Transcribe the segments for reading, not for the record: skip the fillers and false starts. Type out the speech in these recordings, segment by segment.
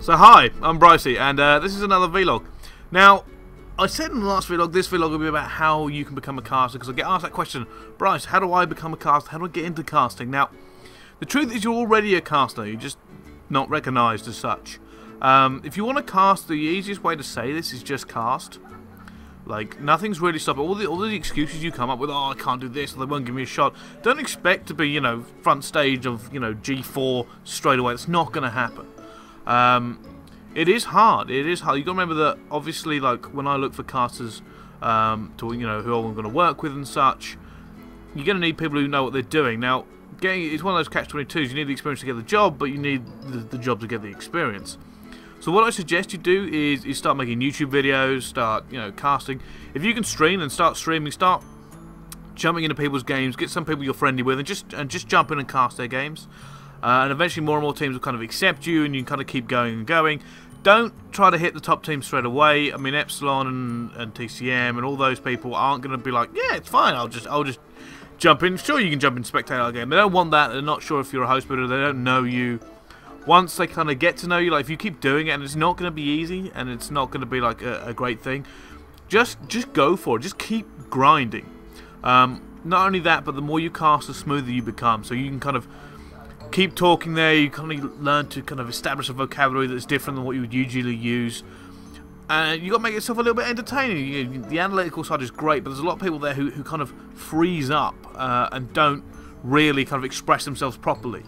So hi, I'm Bricey, and this is another vlog. Now, I said in the last vlog, this vlog will be about how you can become a caster, because I get asked that question, Bryce, how do I become a caster? How do I get into casting? Now, the truth is you're already a caster, you're just not recognised as such. If you want to cast, the easiest way to say this is just cast. Like, nothing's really stopping. All the excuses you come up with, oh, I can't do this, or they won't give me a shot. Don't expect to be, front stage of, G4 straight away. It's not going to happen. It is hard. It is hard. You got to remember that, obviously, like, when I look for casters, who I'm going to work with and such, you're going to need people who know what they're doing. Now, it's one of those catch-22s. You need the experience to get the job, but you need the job to get the experience. So what I suggest you do is start making YouTube videos, start, casting. If you can stream, then start streaming, start jumping into people's games, get some people you're friendly with, and just jump in and cast their games. And eventually more and more teams will kind of accept you, and you can kind of keep going and going. Don't try to hit the top teams straight away. I mean, Epsilon and TCM and all those people aren't going to be like, yeah, it's fine, I'll just jump in. Sure, you can jump in spectator game. They don't want that. They're not sure if you're a host builder. They don't know you. Once they kind of get to know you, like if you keep doing it, and it's not going to be easy, and it's not going to be like a great thing, just go for it. Just keep grinding. Not only that, but the more you cast, the smoother you become. So you can kind of keep talking there. You kind of learn to kind of establish a vocabulary that's different than what you would usually use. And you got to make yourself a little bit entertaining. The analytical side is great, but there's a lot of people there who kind of freeze up and don't really kind of express themselves properly.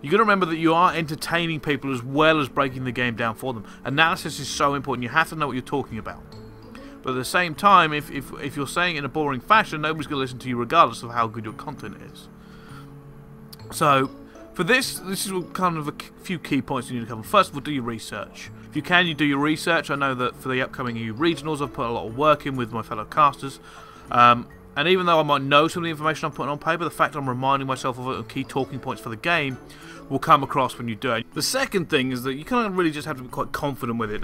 You've got to remember that you are entertaining people as well as breaking the game down for them. Analysis is so important. You have to know what you're talking about. But at the same time, if you're saying it in a boring fashion, nobody's going to listen to you regardless of how good your content is. So, for this is kind of a few key points you need to cover. First of all, do your research. If you can, you do your research. I know that for the upcoming EU regionals, I've put a lot of work in with my fellow casters. And even though I might know some of the information I'm putting on paper, the fact I'm reminding myself of key talking points for the game will come across when you do it. The second thing is that you kind of really just have to be quite confident with it.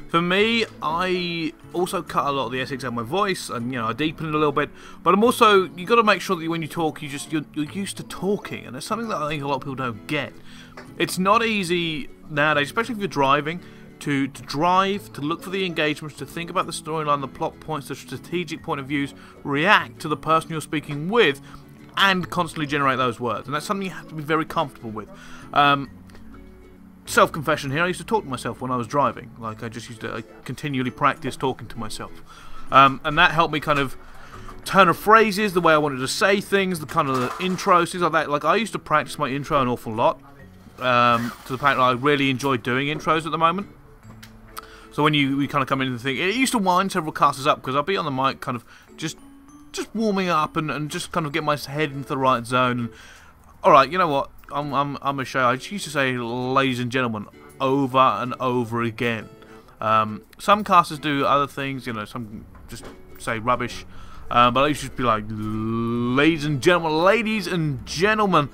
For me, I also cut a lot of the Essex out of my voice, and I deepen it a little bit. But I'm also, you got to make sure that when you talk, you're used to talking, and it's something that I think a lot of people don't get. It's not easy nowadays, especially if you're driving. To drive, to look for the engagements, to think about the storyline, the plot points, the strategic point of views, react to the person you're speaking with, and constantly generate those words. And that's something you have to be very comfortable with. Self-confession here, I used to talk to myself when I was driving. Like, I just used to continually practice talking to myself. And that helped me kind of turn of phrases, the way I wanted to say things, the kind of the intros, things like that. Like, I used to practice my intro an awful lot. To the point that I really enjoy doing intros at the moment. So when we kind of come in and think, it used to wind several casters up, because I'll be on the mic kind of just warming up and just kind of get my head into the right zone. And, alright, you know what, I'm a show. I just used to say ladies and gentlemen over and over again. Some casters do other things, some just say rubbish. But I used to just be like, ladies and gentlemen,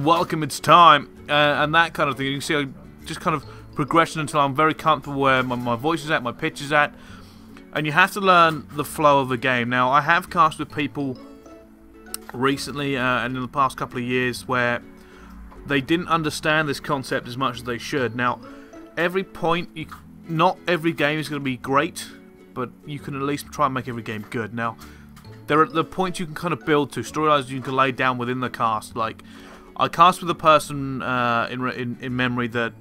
welcome, it's time. And that kind of thing. You can see I just kind of progression until I'm very comfortable where my voice is at, my pitch is at. And you have to learn the flow of the game. Now, I have cast with people recently and in the past couple of years where they didn't understand this concept as much as they should. Now, every point, not every game is going to be great, but you can at least try and make every game good. Now, there are the points you can kind of build to, storylines you can lay down within the cast. Like, I cast with a person in memory that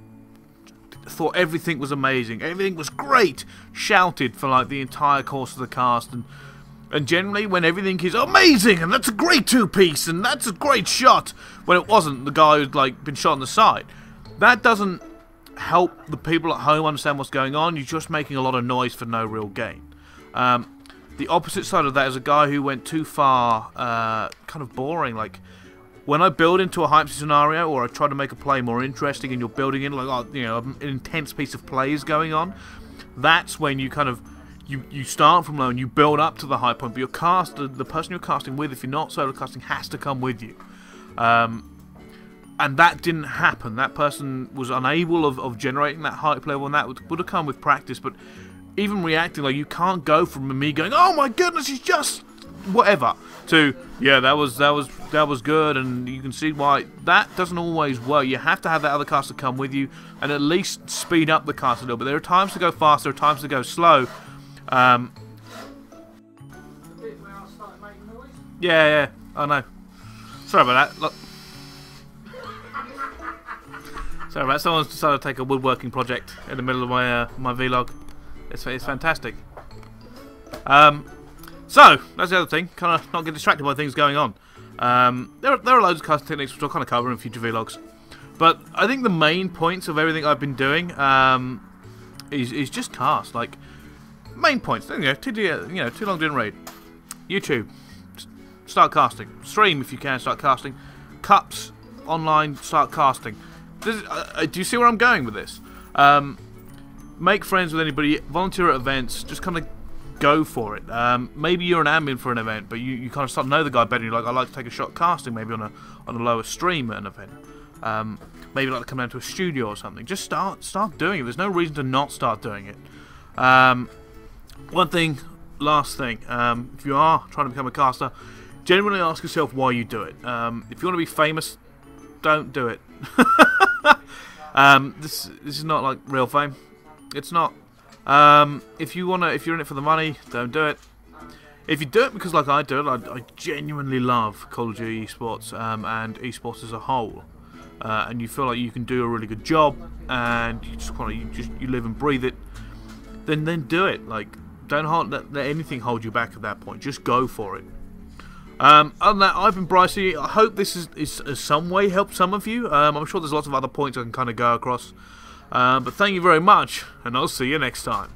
thought everything was amazing, everything was great, shouted for like the entire course of the cast, and generally when everything is amazing and that's a great two-piece and that's a great shot, when it wasn't, the guy who'd like been shot on the side. That doesn't help the people at home understand what's going on. You're just making a lot of noise for no real gain. The opposite side of that is a guy who went too far, kind of boring. Like, when I build into a hype scenario, or I try to make a play more interesting, and you're building in like, an intense piece of play is going on, that's when you kind of you start from low and you build up to the high point. But your cast, the person you're casting with, if you're not solo casting, has to come with you. And that didn't happen. That person was unable of generating that hype level, and that would have come with practice. But even reacting, like, you can't go from me going, oh my goodness, he's just whatever, to yeah, that was good, and you can see why that doesn't always work. You have to have that other caster come with you and at least speed up the cast a little bit. There are times to go fast, there are times to go slow. Yeah, I know. Sorry about that. Look. Sorry about that. Someone's decided to take a woodworking project in the middle of my my vlog. It's fantastic. So that's the other thing. Kind of not get distracted by things going on. There are loads of casting techniques which I'll kind of cover in future vlogs. But I think the main points of everything I've been doing is just cast. Like main points. Too long didn't read. YouTube. Start casting. Stream if you can. Start casting. Cups online. Start casting. Do you see where I'm going with this? Make friends with anybody. Volunteer at events. Just kind of go for it. Maybe you're an admin for an event, but you kind of start to know the guy better. You're like, I'd like to take a shot at casting, maybe on a lower stream at an event. Maybe like to come down to a studio or something. Just start doing it. There's no reason to not start doing it. One thing, last thing. If you are trying to become a caster, genuinely ask yourself why you do it. If you want to be famous, don't do it. This is not like real fame. It's not. If you're in it for the money, don't do it. If you do it because, like I do it, I genuinely love Call of Duty esports and esports as a whole, and you feel like you can do a really good job, and you just you live and breathe it. Then do it. Like, don't let anything hold you back at that point. Just go for it. Other than that, I've been Bricey. I hope this is some way helped some of you. I'm sure there's lots of other points I can kind of go across. But thank you very much, and I'll see you next time.